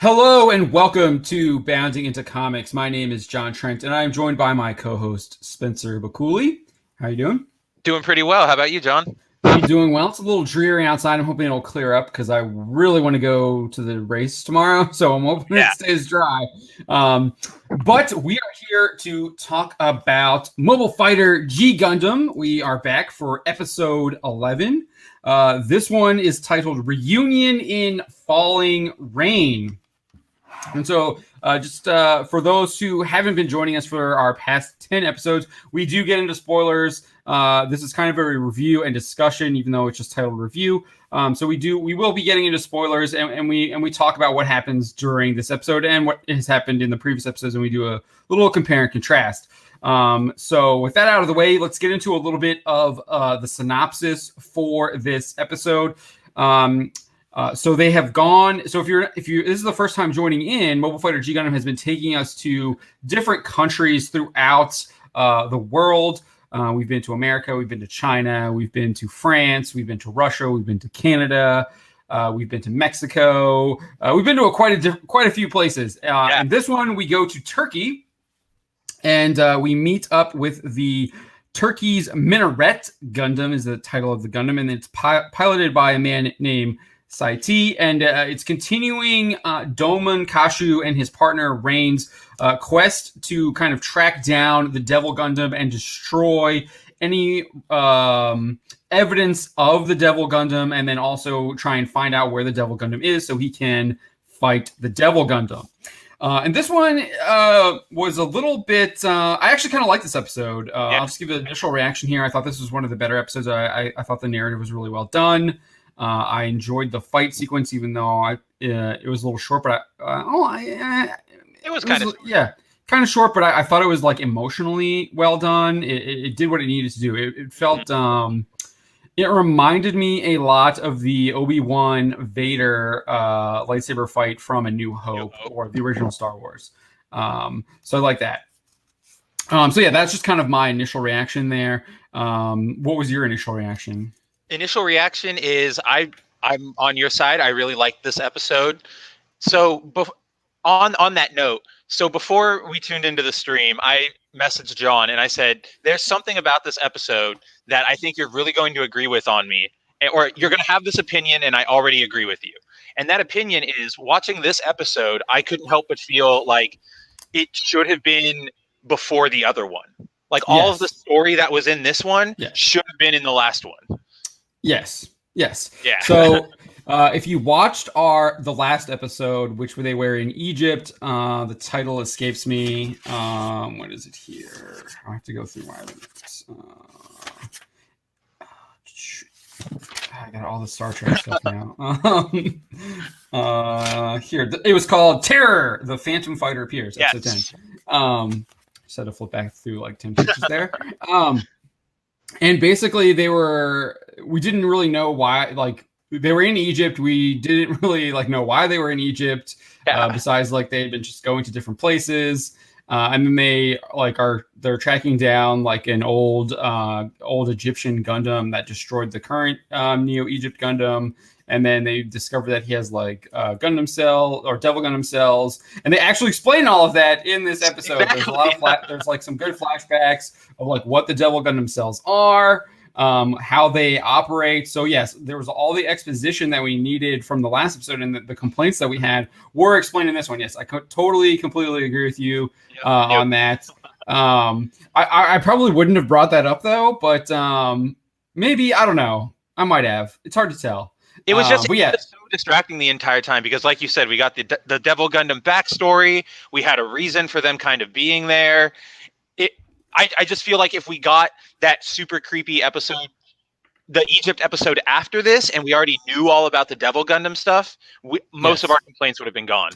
Hello and welcome to Bounding into Comics. My name is John Trent, and I am joined by my co-host Spencer Bakuli. How you doing? Doing pretty well. How about you, John? I'm doing well. It's a little dreary outside. I'm hoping it'll clear up because I really want to go to the race tomorrow. So I'm hoping it stays dry. But we are here to talk about Mobile Fighter G Gundam. We are back for episode 11. This one is titled Reunion in Falling Rain. And so just for those who haven't been joining us for our past 10 episodes, we do get into spoilers. This is kind of a review and discussion, even though it's just titled review. So we will be getting into spoilers, and we talk about what happens during this episode and what has happened in the previous episodes, and we do a little compare and contrast. So with that out of the way, let's get into a little bit of the synopsis for this episode. So they have gone. So if you this is the first time joining in, Mobile Fighter G Gundam has been taking us to different countries throughout the world. We've been to America, we've been to China, we've been to France, we've been to Russia, we've been to Canada, we've been to Mexico. We've been to quite a few places. And this one we go to Turkey, and we meet up with the Turkey's Minaret Gundam is the title of the Gundam, and it's piloted by a man named Saette, and it's continuing Doman Kashu and his partner Rain's quest to kind of track down the Devil Gundam and destroy any evidence of the Devil Gundam, and then also try and find out where the Devil Gundam is so he can fight the Devil Gundam. And this one was a little bit... I actually kind of like this episode. I'll just give an initial reaction here. I thought this was one of the better episodes. I thought the narrative was really well done. I enjoyed the fight sequence, even though it was a little short. But it was kind of short. But I thought it was like emotionally well done. It did what it needed to do. It felt. It reminded me a lot of the Obi-Wan Vader lightsaber fight from A New Hope or the original Star Wars. So I like that. So yeah, that's just kind of my initial reaction there. What was your initial reaction? Initial reaction is I'm on your side. I really liked this episode. So on that note, so before we tuned into the stream, I messaged John and I said, there's something about this episode that I think you're really going to agree with on me, or you're going to have this opinion and I already agree with you. And that opinion is, watching this episode, I couldn't help but feel like it should have been before the other one. Like all of the story that was in this one should have been in the last one. Yes. Yeah. So if you watched the last episode, which they were in Egypt, the title escapes me. What is it here? I have to go through my notes. I got all the Star Trek stuff now. Here, it was called Terror. The Phantom Fighter appears. Episode 10. Just had to flip back through like 10 pages there. And basically we didn't really know why, like they were in Egypt. We didn't really know why they were in Egypt, besides like they had been just going to different places. And then they're tracking down like an old Egyptian Gundam that destroyed the current Neo Egypt Gundam. And then they discover that he has like Gundam cell or Devil Gundam cells, and they actually explain all of that in this episode. There's a lot of there's like some good flashbacks of like what the Devil Gundam cells are, how they operate. So yes, there was all the exposition that we needed from the last episode, and the complaints that we had were explained in this one. Yes, I completely agree with you on that. I probably wouldn't have brought that up though, but maybe, I don't know. I might have. It's hard to tell. It was just so distracting the entire time because, like you said, we got the Devil Gundam backstory. We had a reason for them kind of being there. I just feel like if we got that super creepy episode, the Egypt episode after this, and we already knew all about the Devil Gundam stuff, most of our complaints would have been gone.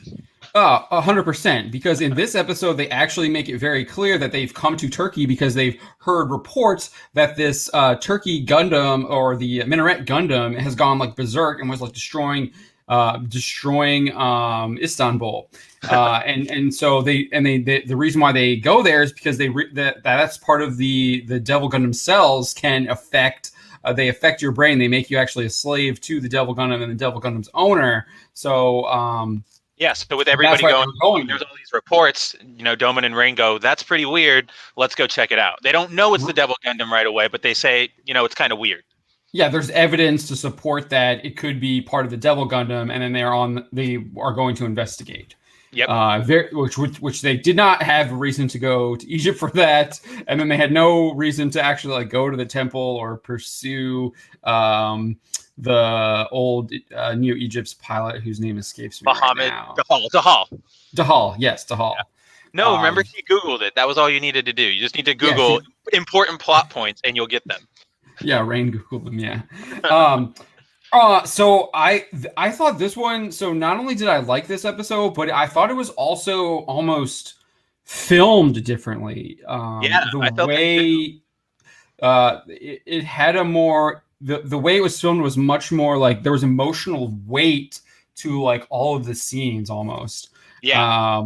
100%. Because in this episode, they actually make it very clear that they've come to Turkey because they've heard reports that this Turkey Gundam or the Minaret Gundam has gone like berserk and was like destroying Istanbul. And so the reason why they go there is because that's part of the Devil Gundam cells can affect. They affect your brain. They make you actually a slave to the Devil Gundam and the Devil Gundam's owner. So Yeah, so with That's everybody why going, they're going. there's all these reports, Doman and Rain go, that's pretty weird. Let's go check it out. They don't know it's the Devil Gundam right away, but they say, it's kind of weird. Yeah, there's evidence to support that it could be part of the Devil Gundam, and then they are going to investigate. Yep. Which they did not have a reason to go to Egypt for that, and then they had no reason to actually like go to the temple or pursue the old Neo Egypt's pilot whose name escapes me right now. Dahal, yes, Dahal. Yeah. No, remember he Googled it. That was all you needed to do. You just need to Google important plot points, and you'll get them. Yeah, Rain Googled them. Yeah. So I thought this one. So not only did I like this episode, but I thought it was also almost filmed differently. I felt way it had a more the way it was filmed was much more like there was emotional weight to like all of the scenes almost. Yeah.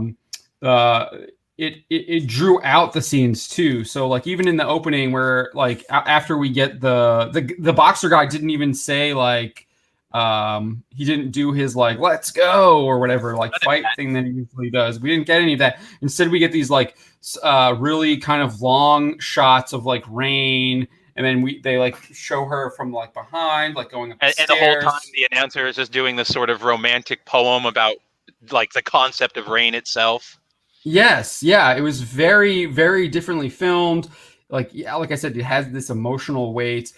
It drew out the scenes too. So like even in the opening where like after we get the boxer guy didn't even say like he didn't do his like let's go or whatever like fight thing that he usually does. We didn't get any of that. Instead we get these like really kind of long shots of like Rain, and then they like show her from like behind like going up the stairs. And the whole time the announcer is just doing this sort of romantic poem about like the concept of Rain itself. Yes, yeah, it was very, very differently filmed. Like I said, it has this emotional weight.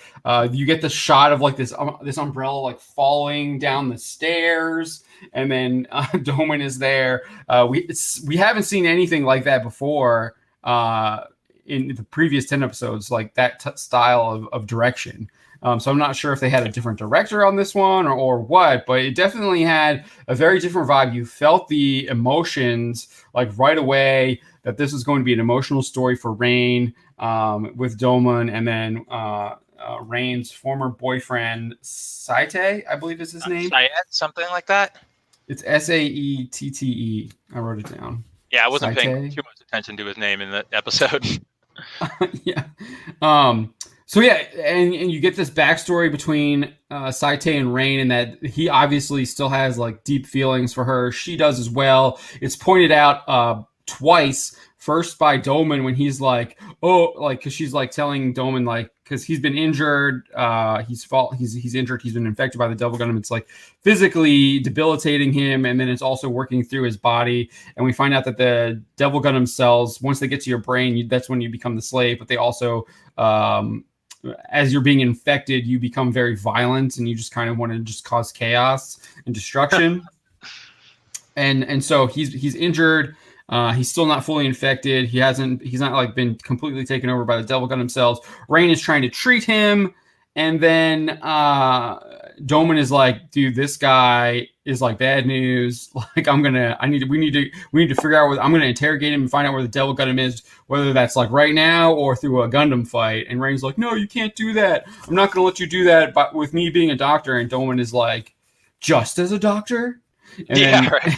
You get the shot of like this umbrella like falling down the stairs, and then Doman is there. We haven't seen anything like that before in the previous 10 episodes, like that style of direction. So I'm not sure if they had a different director on this one or what, but it definitely had a very different vibe. You felt the emotions like right away that this was going to be an emotional story for Rain with Doman, and then Rain's former boyfriend Saette, I believe is his name. Saette, something like that. It's Saette. I wrote it down. Yeah, I wasn't paying too much attention to his name in the episode. Yeah. So yeah, and you get this backstory between Saette and Rain, and that he obviously still has like deep feelings for her. She does as well. It's pointed out twice. First by Doman when he's like, oh, like because she's like telling Doman like because he's been injured, he's injured, he's been infected by the Devil Gundam. It's like physically debilitating him, and then it's also working through his body. And we find out that the Devil Gundam cells, once they get to your brain, that's when you become the slave. But they also as you're being infected, you become very violent, and you just kind of want to just cause chaos and destruction. and so he's injured. He's still not fully infected. He's not like been completely taken over by the Devil Gundam cells. Rain is trying to treat him, and then Doman is like, dude, this guy is like bad news. Like we need to figure out I'm gonna interrogate him and find out where the Devil Gundam is, whether that's like right now or through a Gundam fight. And Rain's like, no, you can't do that. I'm not gonna let you do that. But with me being a doctor, and Doman is like, just as a doctor. And right.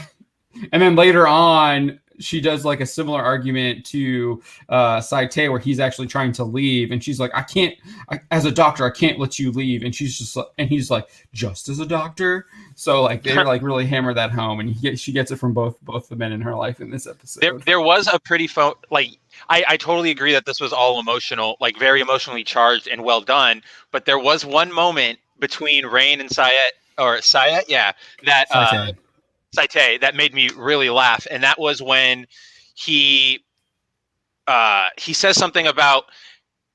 And then later on, she does like a similar argument to Saette where he's actually trying to leave, and she's like, as a doctor, I can't let you leave. And he's like, just as a doctor. So like they like really hammer that home, and she gets it from both the men in her life in this episode. There was a pretty I totally agree that this was all emotional, like very emotionally charged and well done. But there was one moment between Rain and Saette, yeah, that Saette that made me really laugh, and that was when he says something about,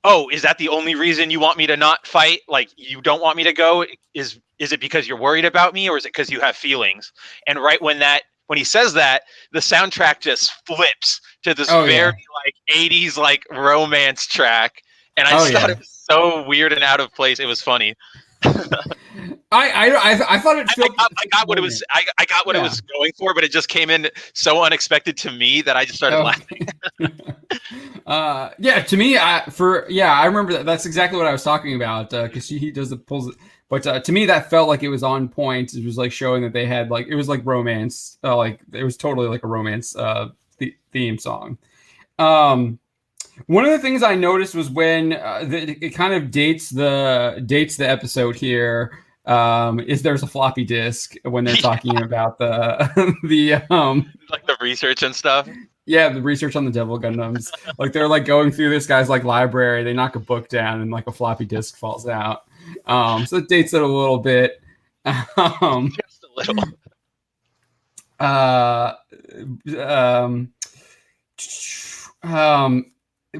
oh, is that the only reason you want me to not fight? Like, you don't want me to go? Is it because you're worried about me, or is it because you have feelings? And right when he says that, the soundtrack just flips to this like 80s like romance track, and I just thought it was so weird and out of place. It was funny. I thought it. I got what it was. I got what it was going for, but it just came in so unexpected to me that I just started laughing. To me, I remember that. That's exactly what I was talking about because he does the pulls. But to me, that felt like it was on point. It was like showing that they had like it was like romance. Like it was totally like a romance theme song. One of the things I noticed was when it kind of dates the episode here. is there's a floppy disk when they're talking about the like the research and stuff. Yeah, the research on the Devil Gundams. Like they're like going through this guy's like library. They knock a book down and like a floppy disk falls out. So it dates it a little bit. Just a little.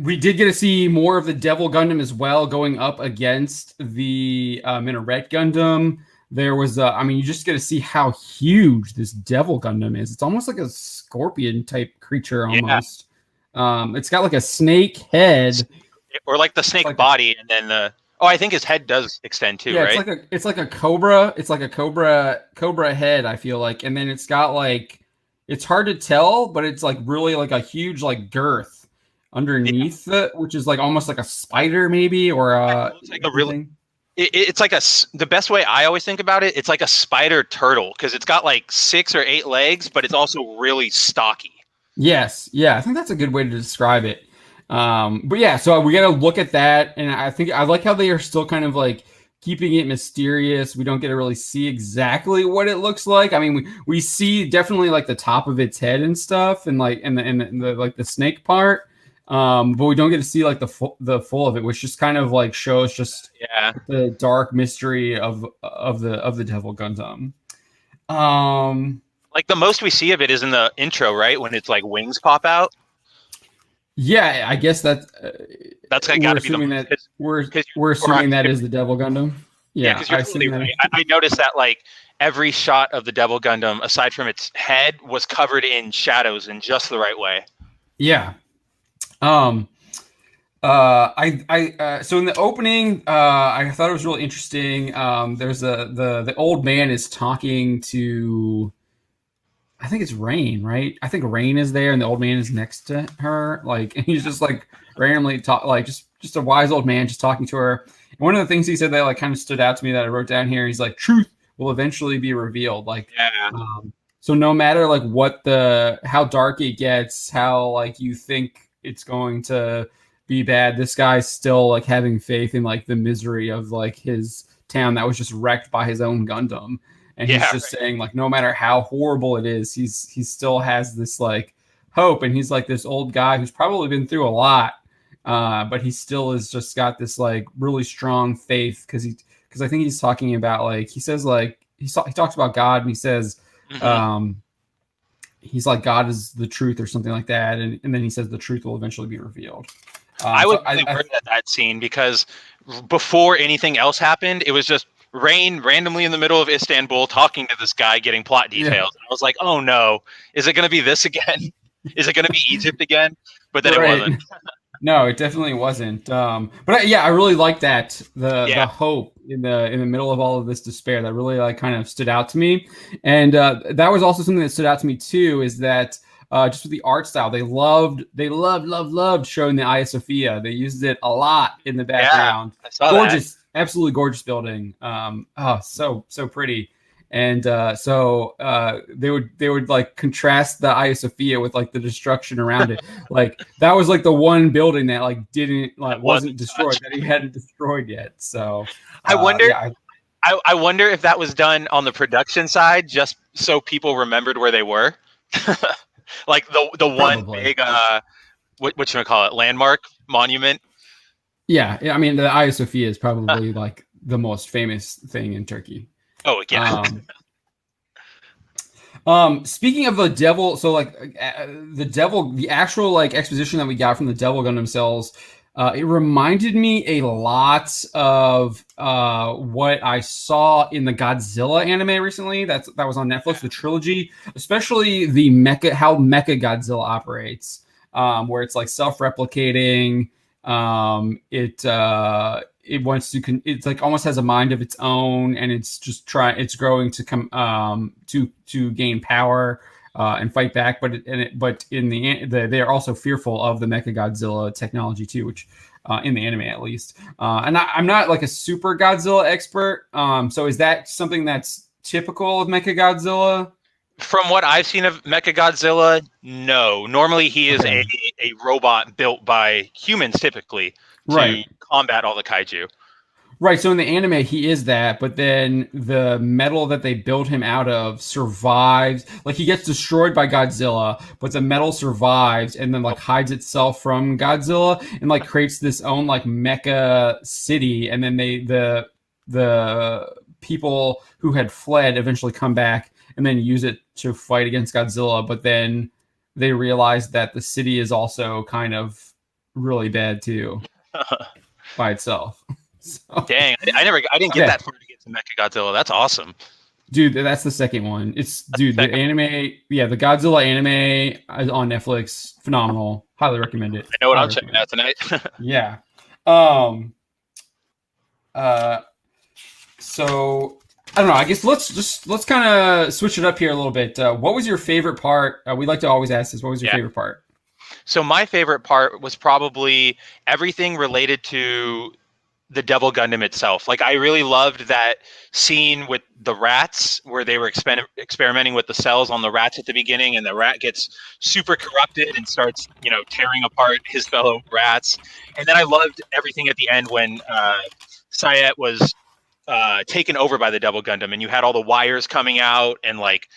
We did get to see more of the Devil Gundam as well, going up against the Minaret Gundam. There was, you just get to see how huge this Devil Gundam is. It's almost like a scorpion type creature almost. Yeah. It's got like a snake head, or like the snake body, and then I think his head does extend too. Yeah, right? It's like a cobra. It's like a cobra head. I feel like, and then it's got like, it's hard to tell, but it's like really like a huge like girth underneath it, which is like almost like a spider maybe, or it's like a really. It's like the best way I always think about it, it's like a spider turtle because it's got like 6 or 8 legs, but it's also really stocky. Yes. Yeah. I think that's a good way to describe it. But yeah, so we got to look at that. And I think I like how they are still kind of like keeping it mysterious. We don't get to really see exactly what it looks like. I mean, we see definitely like the top of its head and stuff and like, and the like the snake part. But we don't get to see like the full of it, which just kind of like shows just the dark mystery of the Devil Gundam. Like the most we see of it is in the intro, right? When it's like wings pop out. Yeah, I guess that's got to be we're assuming that is the Devil Gundam. Yeah, because you're totally right. I noticed that like every shot of the Devil Gundam, aside from its head, was covered in shadows in just the right way. Yeah. So in the opening, I thought it was really interesting. There's the old man is talking to, I think it's Rain, right? I think Rain is there and the old man is next to her. Like, and he's just like randomly just a wise old man just talking to her. And one of the things he said that like kind of stood out to me that I wrote down here, he's like, truth will eventually be revealed. Like, so no matter like how dark it gets, how like you think it's going to be bad, this guy's still like having faith in like the misery of like his town that was just wrecked by his own Gundam, and he's just saying like no matter how horrible it is, he still has this like hope, and he's like this old guy who's probably been through a lot, but he still has just got this like really strong faith because I think he's talking about like he says like he talks about God and he says he's like, God is the truth or something like that. And then he says the truth will eventually be revealed. I would worried at that scene because before anything else happened, it was just Rain randomly in the middle of Istanbul talking to this guy, getting plot details. Yeah. I was like, oh no, is it going to be this again? Is it going to be Egypt again? But then it wasn't. No, it definitely wasn't. But I really like that the hope in the middle of all of this despair that really like kind of stood out to me, and that was also something that stood out to me too. Is that just with the art style, they loved showing the Hagia Sophia. They used it a lot in the background. Yeah, I saw gorgeous, absolutely gorgeous building. So pretty. And so they would like contrast the Hagia Sophia with like the destruction around it. Like that was like the one building that like wasn't destroyed, that he hadn't destroyed yet. So I wonder I wonder if that was done on the production side just so people remembered where they were. Like the one big what should I call it, landmark monument. Yeah, I mean the Hagia Sophia is probably like the most famous thing in Turkey. Oh, yeah. Speaking of the Devil, so like the actual like exposition that we got from the Devil Gundam cells, it reminded me a lot of what I saw in the Godzilla anime recently. That was on Netflix, the trilogy, especially the how Mecha Godzilla operates, where it's like self-replicating. It wants to it's like almost has a mind of its own, and it's just it's growing to come to gain power and fight back, but in the end they're also fearful of the Mechagodzilla technology too, which in the anime at least, and I'm not like a super Godzilla expert, so is that something that's typical of Mechagodzilla? From what I've seen of Mechagodzilla, no. Normally he is a robot built by humans typically to combat all the kaiju. Right, so in the anime, he is that, but then the metal that they build him out of survives. Like, he gets destroyed by Godzilla, but the metal survives and then, like, hides itself from Godzilla and, like, creates this own, like, mecha city. And then the people who had fled eventually come back and then use it to fight against Godzilla. But then they realize that the city is also kind of really bad, too, by itself. So, Dang, I didn't get that far to get to Mechagodzilla. That's awesome. dude, that's the second one. The anime, the Godzilla anime is on Netflix. Phenomenal. Highly recommend it. I know what I'm checking out tonight. Yeah. So I don't know. I guess let's kind of switch it up here a little bit. What was your favorite part? We like to always ask this. What was your favorite part? So my favorite part was probably everything related to the Devil Gundam itself. Like, I really loved that scene with the rats where they were experimenting with the cells on the rats at the beginning, and the rat gets super corrupted and starts, tearing apart his fellow rats. And then I loved everything at the end when Saette was taken over by the Devil Gundam, and you had all the wires coming out and like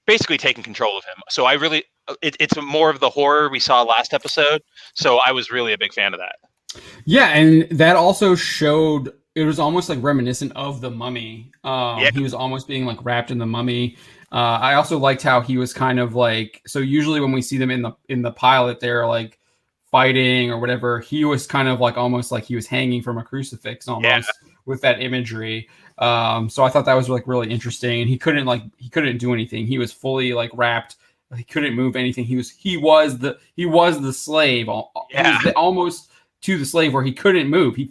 basically taking control of him. So I really, it's more of the horror we saw last episode. So I was really a big fan of that. Yeah, and that also showed, it was almost like reminiscent of the Mummy. He was almost being like wrapped in the Mummy. I also liked how he was kind of like, so usually when we see them in the pilot, they're like fighting or whatever. He was kind of like almost like he was hanging from a crucifix almost with that imagery. So I thought that was like really interesting. And he couldn't do anything. He was fully like wrapped. He couldn't move anything. He was the slave. He was almost to the slave where he couldn't move. He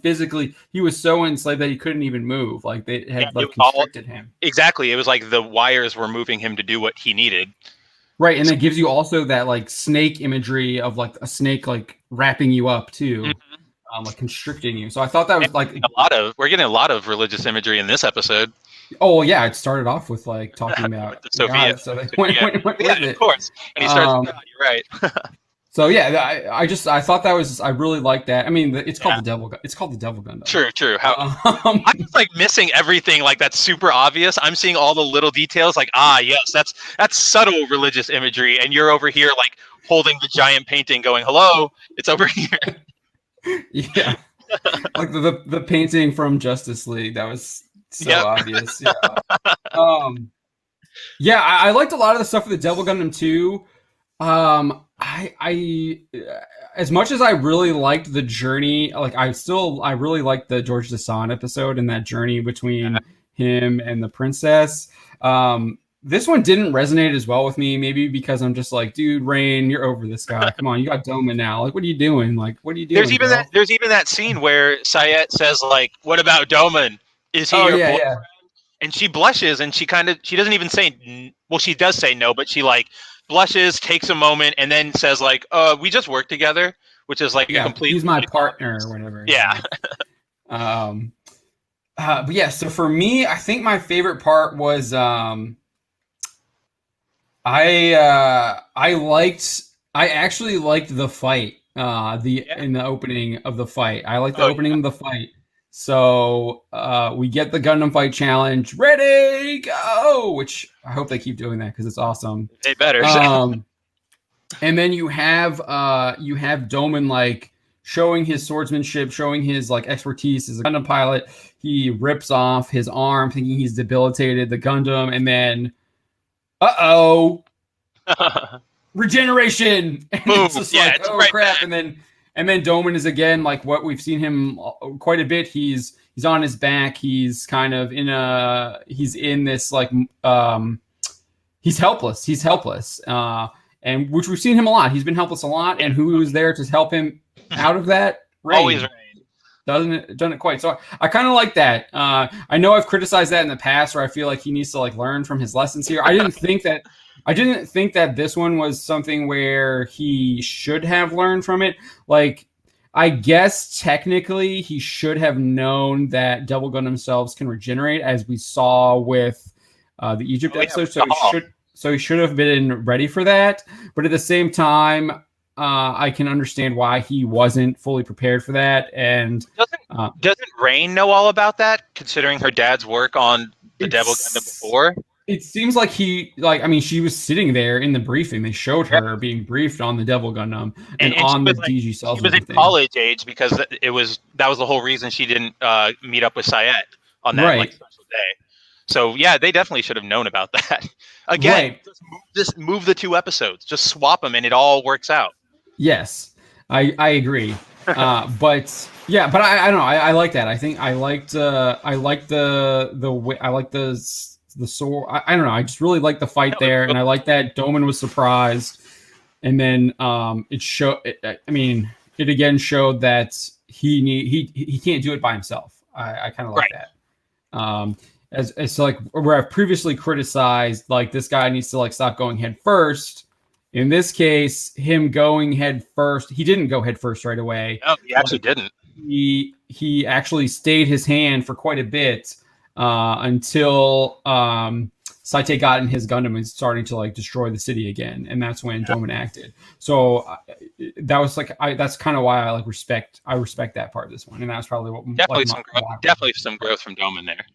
was so enslaved that he couldn't even move. Like, they had constricted him. Exactly. It was like the wires were moving him to do what he needed. Right. And it gives you also that like snake imagery of like a snake, like wrapping you up too, like constricting you. So I thought that was like we're getting a lot of religious imagery in this episode. Oh yeah. It started off with like talking about Sophia. God, so they went with it. Of course. And he starts, you're right. So yeah, I thought that was, I really liked that. I mean, it's called the Devil Gundam. True. I'm just like missing everything. Like, that's super obvious. I'm seeing all the little details. Like, yes, that's subtle religious imagery, and you're over here like holding the giant painting, going, "Hello, it's over here." Yeah, like the painting from Justice League. That was so obvious. Yeah. I liked a lot of the stuff with the Devil Gundam too. I as much as I really liked the journey, like I really liked the George Dassan episode and that journey between him and the princess. This one didn't resonate as well with me, maybe because I'm just like, dude, Rain, you're over this guy. Come on, you got Doma now. Like, what are you doing? There's even that scene where Saette says, like, what about Doman? Is he your boyfriend? Yeah. And she blushes, and she doesn't even say, well, she does say no, but she like blushes, takes a moment, and then says like, we just work together, which is like a complete, he's my partner or whatever. Yeah. But yeah, so for me, I think my favorite part was I actually liked the fight in the opening of the fight. I liked the opening of the fight. So we get the Gundam Fight Challenge, ready, go! Which I hope they keep doing that because it's awesome. They better. And then you have Doman like showing his swordsmanship, showing his like expertise as a Gundam pilot. He rips off his arm, thinking he's debilitated the Gundam, and then regeneration. And boom! it's just like, oh right crap! Back. And then Doman is again like what we've seen him quite a bit. He's on his back. He's kind of he's in this like he's helpless. He's helpless. And which we've seen him a lot. He's been helpless a lot. And who is there to help him out of that? Rain. Always Rain. Done it quite. So I kind of like that. I know I've criticized that in the past, where I feel like he needs to like learn from his lessons here. I didn't think that this one was something where he should have learned from it. Like, I guess technically he should have known that Devil Gundam themselves can regenerate, as we saw with the Egypt episode. So he should have been ready for that. But at the same time, I can understand why he wasn't fully prepared for that. And Doesn't Rain know all about that, considering her dad's work on the Devil Gundam before? It seems like I mean, she was sitting there in the briefing. They showed her being briefed on the Devil Gundam and on the DG cells. She was in college age because that was the whole reason she didn't meet up with Saette on that special day. So yeah, they definitely should have known about that. Again, just move the 2 episodes, just swap them, and it all works out. Yes, I agree. But yeah, but I don't know. I like that. I think I liked the sword. I don't know. I just really liked the fight there, and I like that Doman was surprised, and then it showed. I mean, it again showed that he can't do it by himself. I kind of like that. As like where I've previously criticized, like this guy needs to like stop going head first. In this case, him going head first, he didn't go head first right away. No, he actually didn't. He actually stayed his hand for quite a bit until Saette got in his Gundam and starting to like destroy the city again, and that's when Doman acted. So that was like that's kind of why I like respect that part of this one, and that's probably what definitely some growth from Doman there.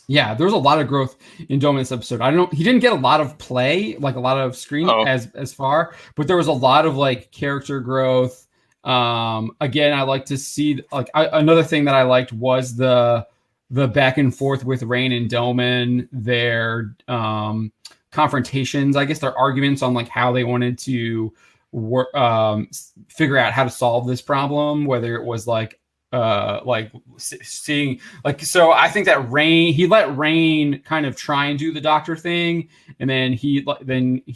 Yeah, there was a lot of growth in Doman this episode. I don't know, he didn't get a lot of play, like a lot of screen as far, but there was a lot of like character growth. Again, I like to see like another thing that I liked was the back and forth with Rain and Doman, their confrontations, I guess their arguments on like how they wanted to work, figure out how to solve this problem, whether it was like seeing like, so I think that he let Rain kind of try and do the doctor thing, and then he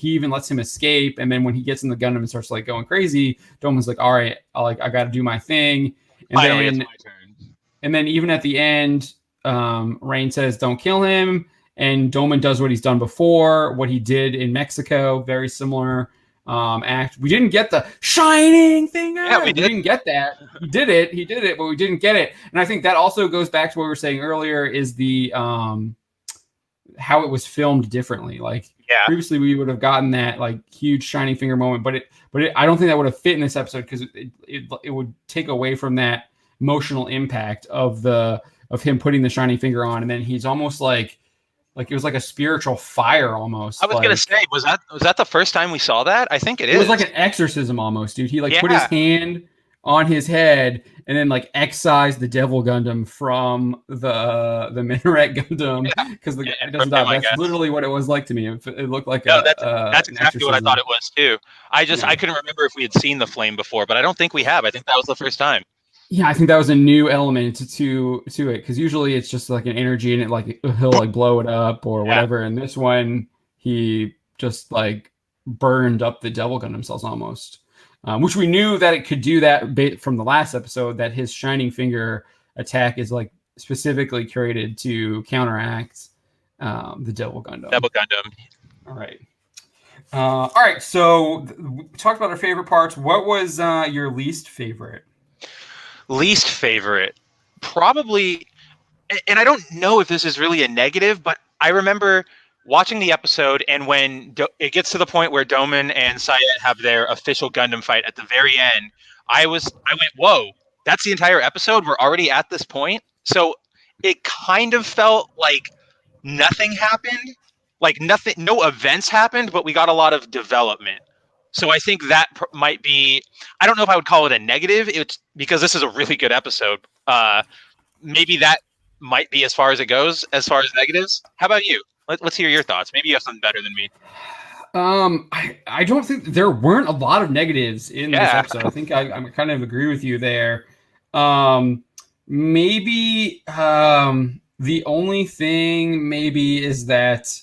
even lets him escape, and then when he gets in the Gundam and starts like going crazy, Doman's like, all right, I got to do my thing, and finally, it's my turn. And then even at the end, Rain says don't kill him, and Doman does what he's done before, what he did in Mexico, very similar act. We didn't get the shining finger. Yeah, we didn't get that. He did it, but we didn't get it. And I think that also goes back to what we were saying earlier, is the how it was filmed differently. Like previously we would have gotten that like huge shining finger moment, but I don't think that would have fit in this episode, because it would take away from that emotional impact of him putting the shining finger on, and then he's almost like it was like a spiritual fire almost. I was gonna say, was that the first time we saw that? I think it is. It was like an exorcism almost, dude. He like put his hand on his head and then like excised the Devil Gundam from the Minaret Gundam, because it doesn't die. That's literally what it was like to me. It looked like that's exactly what I thought it was too. I couldn't remember if we had seen the flame before, but I don't think we have. I think that was the first time. Yeah, I think that was a new element to it, because usually it's just like an energy and it like he'll like blow it up or whatever. And this one, he just like burned up the Devil Gundam cells almost, which we knew that it could do that from the last episode, that his shining finger attack is like specifically created to counteract the Devil Gundam. All right. All right. So we talked about our favorite parts. What was your least favorite? Least favorite, probably, and I don't know if this is really a negative, but I remember watching the episode, and when it gets to the point where Doman and Saette have their official Gundam fight at the very end, I went, whoa, that's the entire episode? We're already at this point? So it kind of felt like nothing happened, like nothing, no events happened, but we got a lot of development. So I think that might be, I don't know if I would call it a negative. It's because this is a really good episode. Maybe that might be as far as it goes, as far as negatives. How about you? Let's hear your thoughts. Maybe you have something better than me. I don't think there weren't a lot of negatives in this episode. I think I kind of agree with you there. Maybe the only thing maybe is that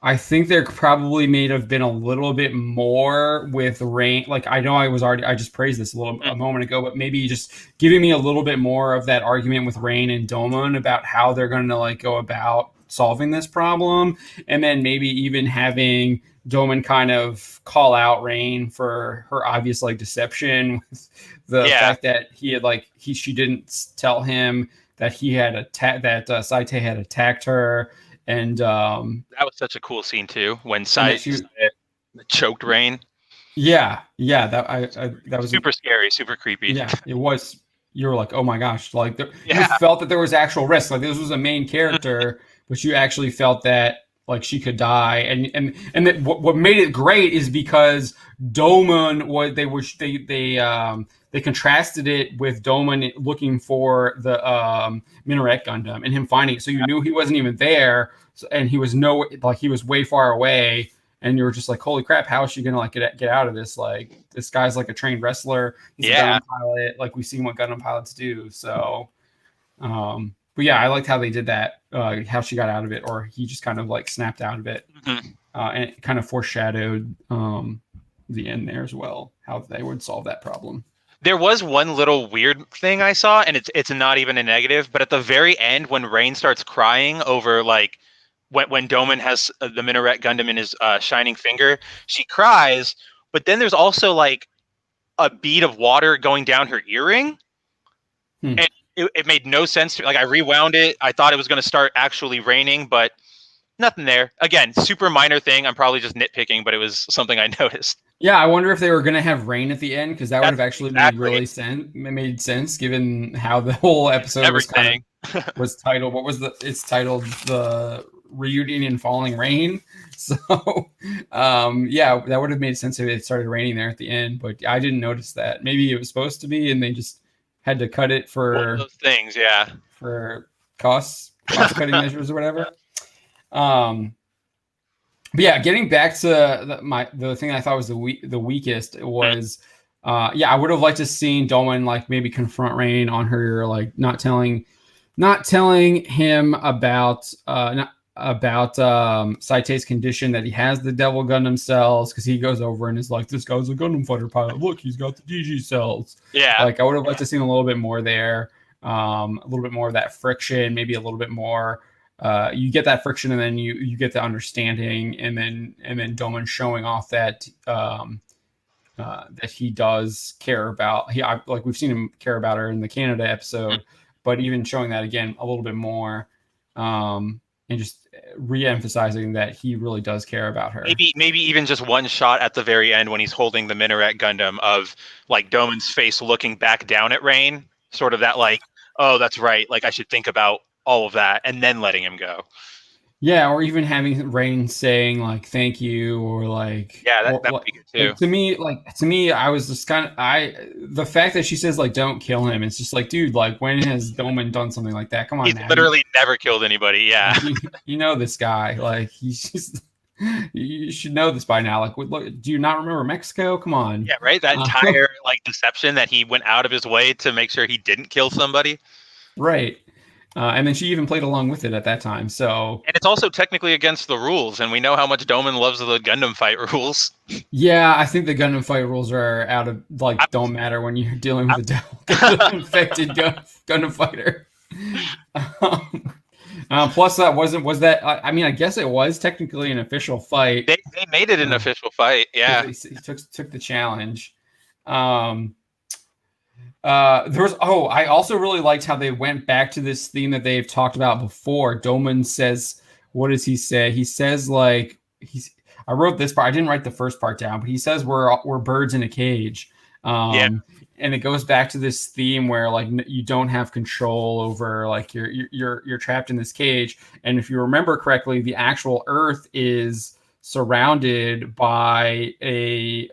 I think there probably may have been a little bit more with Rain. Like, I know I just praised this a moment ago, but maybe just giving me a little bit more of that argument with Rain and Doman about how they're going to like go about solving this problem. And then maybe even having Doman kind of call out Rain for her obvious like deception with the fact that she didn't tell him that he had that Saette had attacked her. And that was such a cool scene too, when Saette choked Rain. Yeah, yeah, that was Super scary, super creepy. yeah, it was. You were like, oh my gosh, like you Yeah. felt that there was actual risk. Like this was a main character, but you actually felt that like she could die. And that what made it great is because Doman was they contrasted it with Doman looking for the Minaret Gundam and him finding it. So you knew he wasn't even there, and he was he was way far away, and you were just like, holy crap, how is she gonna like get out of this? Like this guy's like a trained wrestler. He's a Gundam pilot. Like we've seen what Gundam pilots do. So, but yeah, I liked how they did that. How she got out of it, or he just kind of like snapped out of it, and it kind of foreshadowed the end there as well. How they would solve that problem. There was one little weird thing I saw, and it's not even a negative, but at the very end, when Rain starts crying over like when Doman has the Minaret Gundam in his shining finger, she cries, but then there's also like a bead of water going down her earring, and it made no sense to, like, I rewound it. I thought it was going to start actually raining, but nothing there. Again, super minor thing. I'm probably just nitpicking, but it was something I noticed. Yeah, I wonder if they were going to have rain at the end, because that would have actually made sense given how the whole episode was kind of was titled. What was it's titled the reunion in falling rain. So yeah, that would have made sense if it started raining there at the end, but I didn't notice that. Maybe it was supposed to be and they just had to cut it for one of those things, yeah, for cost cutting measures or whatever. But yeah, getting back to the thing I thought was the weakest was, yeah, I would have liked to seen Dolman like maybe confront Rain on her like not telling him about Saite's condition, that he has the Devil Gundam cells, because he goes over and is like, this guy's a Gundam fighter pilot. Look, he's got the DG cells. Yeah, like I would have liked to seen a little bit more there, a little bit more of that friction, maybe a little bit more. You get that friction, and then you get the understanding, and then Doman showing off that that he does care about. Like we've seen him care about her in the Canada episode, but even showing that again a little bit more, and just re-emphasizing that he really does care about her. Maybe even just one shot at the very end when he's holding the Minaret Gundam of like Doman's face looking back down at Rain, sort of that like, oh, that's right, like I should think about all of that, and then letting him go. Yeah, or even having Rain saying like "thank you" or like, yeah, that would be good too. To me, I was just kind of the fact that she says like "don't kill him." It's just like, dude, like when has Doman done something like that? Come on, he's man. Literally never killed anybody. Yeah, you know this guy. Like he's just. You should know this by now. Like, look, do you not remember Mexico? Come on. Yeah, right. That entire like deception that he went out of his way to make sure he didn't kill somebody. Right. And then she even played along with it at that time. So, and it's also technically against the rules, and we know how much Doman loves the Gundam fight rules. Yeah, I think the Gundam fight rules are out of don't matter when you're dealing with a devil infected Gundam fighter. Plus, was that? I mean, I guess it was technically an official fight. They made it an official fight. Yeah, he took the challenge. There was I also really liked how they went back to this theme that they've talked about before. Doman says, what does he say? He says like I wrote this part. I didn't write the first part down, but he says we're birds in a cage. And it goes back to this theme where like you don't have control over, like you're trapped in this cage. And if you remember correctly, the actual Earth is surrounded by a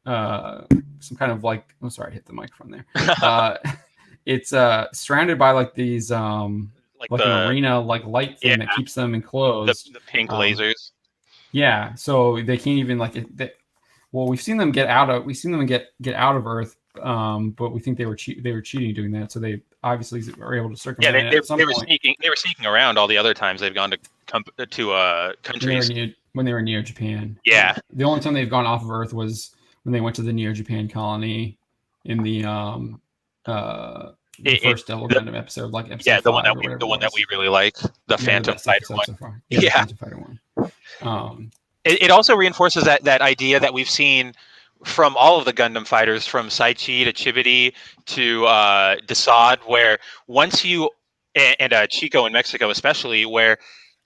some kind of like, oh sorry, I hit the microphone there. It's surrounded by like these like an arena like light thing that keeps them enclosed. The pink lasers. Yeah, so they can't even like well, we've seen them get out of Earth, but we think they were cheating doing that. So they obviously are able to circumvent it. They were sneaking around all the other times they've gone to countries when they were in Neo Japan. Yeah, the only time they've gone off of Earth was when they went to the Neo Japan colony in the first Devil Gundam episode, like episode the one that we really like, the Phantom Fighter one. So far. Yeah, Phantom Fighter one. It also reinforces that chico that we've seen from all of the Gundam fighters, from Saichi to Chibiti to Desaad, where once you and Chico in Mexico especially, where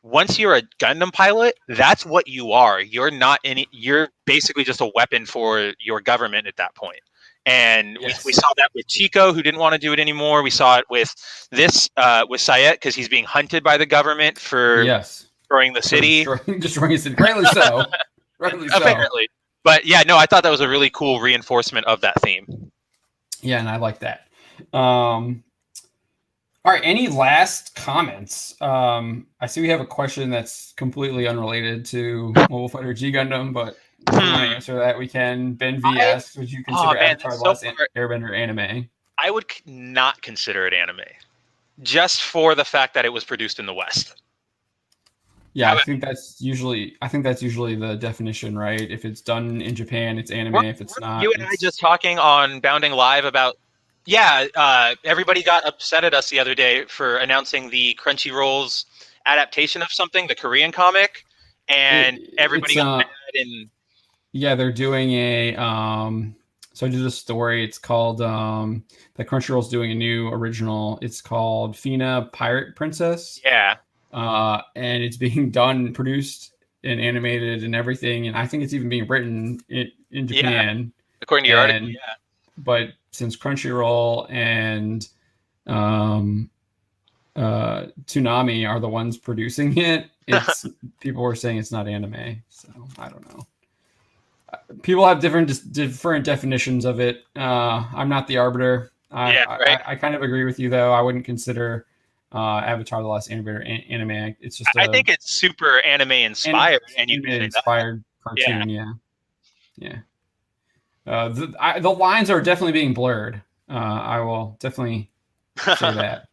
once you're a Gundam pilot, that's what you are. You're not any. You're basically just a weapon for your government at that point. And we saw that with Chico, who didn't want to do it anymore. We saw it with this with Saette, because he's being hunted by the government for destroying the city. Destroying the city, rightly so. Rightly so. Apparently. But yeah, no, I thought that was a really cool reinforcement of that theme. Yeah, and I like that. All right, any last comments? I see we have a question that's completely unrelated to Mobile Fighter G Gundam, but if you want to answer that, we can. Ben V asks, would you consider Avatar The Last Airbender anime? I would not consider it anime, just for the fact that it was produced in the West. Yeah, I think that's usually the definition, right? If it's done in Japan, it's anime. If it's not, you and I just talking on Bounding Live about. Yeah, everybody got upset at us the other day for announcing the Crunchyroll's adaptation of something, the Korean comic, and everybody got mad. And yeah, they're doing a. So I did a story. It's called that Crunchyroll's doing a new original. It's called Fina Pirate Princess. Yeah. And it's being produced and animated and everything. And I think it's even being written in Japan. Yeah. According to your article, yeah. But since Crunchyroll and Toonami are the ones producing it, people were saying it's not anime. So I don't know. People have different definitions of it. I'm not the arbiter. I kind of agree with you, though. I wouldn't consider Avatar: The Last Airbender anime. It's just I think it's super anime inspired, and you can inspired cartoon. Yeah. The lines are definitely being blurred. I will definitely say that.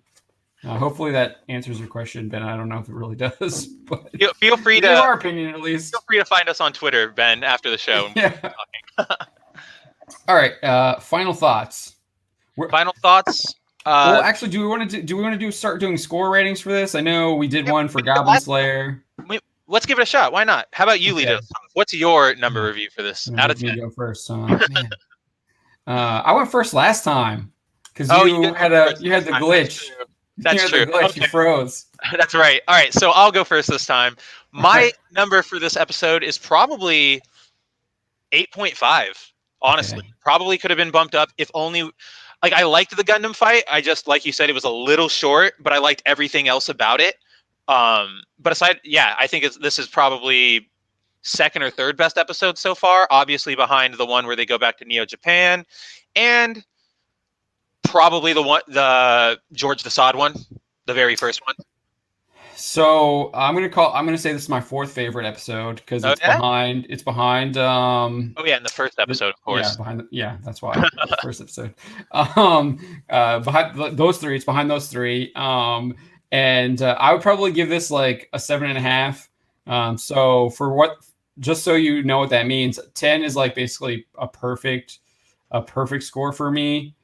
Hopefully that answers your question, Ben. I don't know if it really does, but feel free to. In our opinion, at least. Feel free to find us on Twitter, Ben, after the show. Yeah. All right. Final thoughts. Final thoughts. Well, actually, do we want to start doing score ratings for this? I know we did one for Goblin Slayer. Let's give it a shot. Why not? How about you lead us? What's your number review for this? Out of 10. Go first. Man. I went first last time because you had the glitch. That's true. Okay. You froze. That's right. All right. So I'll go first this time. My number for this episode is probably 8.5. Honestly, probably could have been bumped up if only. Like, I liked the Gundam fight. I just, like you said, it was a little short, but I liked everything else about it. But aside, I think this is probably second or third best episode so far. Obviously behind the one where they go back to Neo Japan, and probably the George the Sod one, the very first one. So I'm gonna say this is my fourth favorite episode because it's behind. It's behind. In the first episode, of course. That's why the first episode. Behind those three, it's behind those three. And I would probably give this like a 7.5. So just so you know what that means, 10 is like basically a perfect score for me.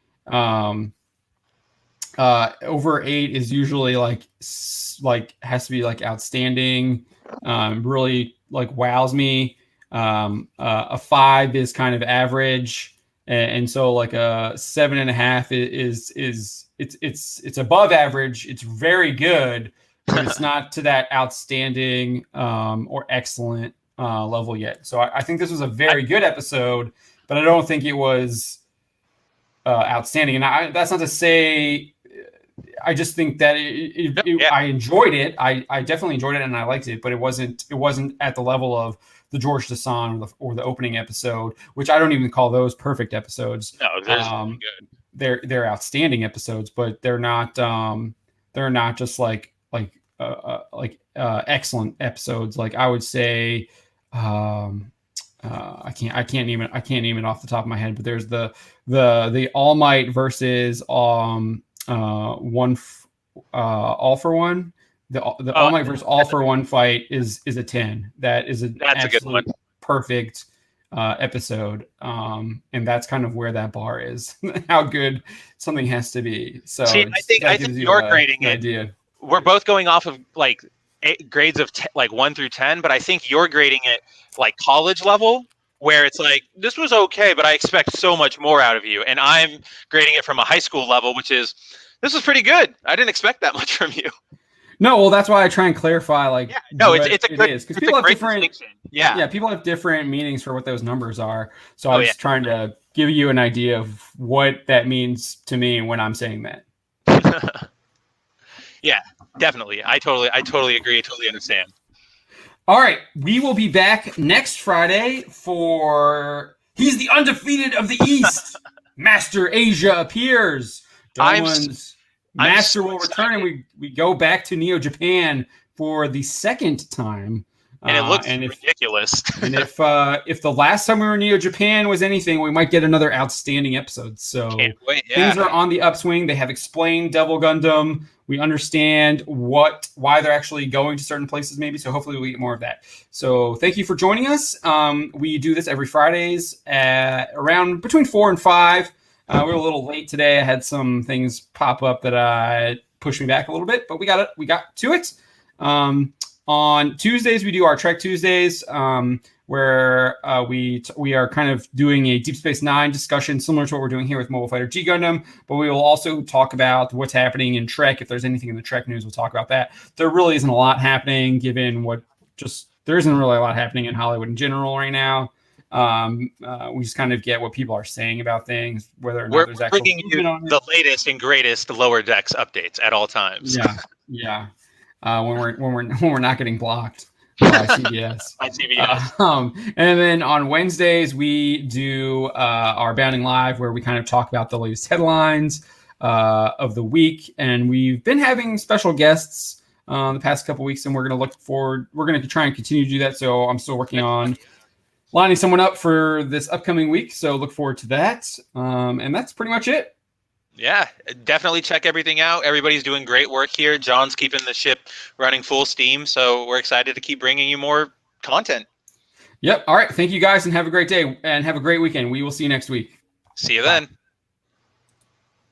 Over 8 is usually like has to be like outstanding, really like wows me. A 5 is kind of average, and so like a 7.5 is it's above average. It's very good, but it's not to that outstanding or excellent level yet. So I think this was a very good episode, but I don't think it was outstanding. And that's not to say. I just think that I enjoyed it. I definitely enjoyed it and I liked it, but it wasn't at the level of the George Dassan or the opening episode, which I don't even call those perfect episodes. No, really good. They're outstanding episodes, but they're not just like excellent episodes. Like I would say, I can't name it off the top of my head, but there's the All Might versus All for One. The All Might versus All for One fight is a 10. That's a good one. Perfect episode. And that's kind of where that bar is. How good something has to be. So see, I think you're grading it. Idea. We're both going off of like grades of 1 through 10, but I think you're grading it like college level, where it's like, this was okay, but I expect so much more out of you. And I'm grading it from a high school level, which is, this is pretty good. I didn't expect that much from you. No, well, that's why I try and clarify, like, no, what it's a good, is, because people have different, distinction. Yeah, people have different meanings for what those numbers are. So Oh, I was trying to give you an idea of what that means to me when I'm saying that. Yeah, definitely. I totally agree. Totally understand. All right, we will be back next Friday for He's the Undefeated of the East. Master Asia appears. Doman's Master will return, and we go back to Neo Japan for the second time. And it looks ridiculous. And if the last time we were in Neo Japan was anything, we might get another outstanding episode. So Can't wait, things are on the upswing. They have explained Devil Gundam. We understand why they're actually going to certain places, maybe. So hopefully we get more of that. So thank you for joining us. We do this every Fridays at around between 4 and 5. We're a little late today. I had some things pop up that pushed me back a little bit, but we got to it. On Tuesdays, we do our Trek Tuesdays, where we are kind of doing a Deep Space Nine discussion, similar to what we're doing here with Mobile Fighter G Gundam. But we will also talk about what's happening in Trek. If there's anything in the Trek news, we'll talk about that. There really isn't a lot happening, given there isn't really a lot happening in Hollywood in general right now. We just kind of get what people are saying about things, whether or not there's actually bringing you the latest and greatest Lower Decks updates at all times. Yeah. When we're not getting blocked by CBS. And then on Wednesdays we do our Bounding Live, where we kind of talk about the latest headlines of the week, and we've been having special guests the past couple weeks, and we're going to try and continue to do that. So I'm still working on lining someone up for this upcoming week, so look forward to that. And that's pretty much it. Yeah, definitely check everything out. Everybody's doing great work here. John's keeping the ship running full steam, so we're excited to keep bringing you more content. Yep. All right. Thank you guys, and have a great day, and have a great weekend. We will see you next week. See you then.